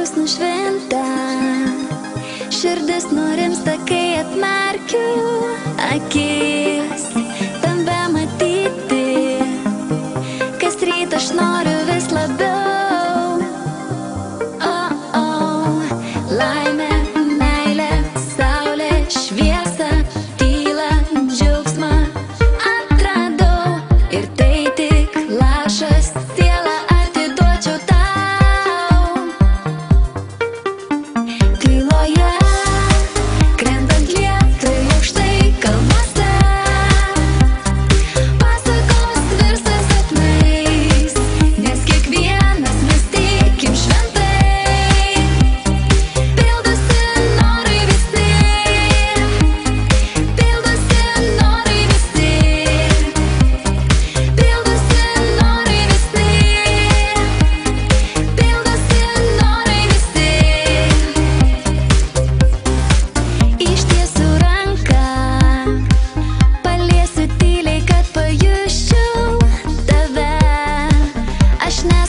dangus nušvinta, širdis nurimsta, kai atmerkiu akis, tave matyti, kas rytą aš noriu vis labiau. Laimė, meilė, saulė, šviesa, tyla, džiaugsmą atradau ir tai tik lašas, sielą atiduočiau tau. Tyloje, krentant lietai aukštai kalnuose, pasakos virsta sapnais, nes kiekvienas mes tikim šventai.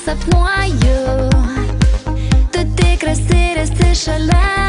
Sapnuoju, tu tikras ir esi šalia.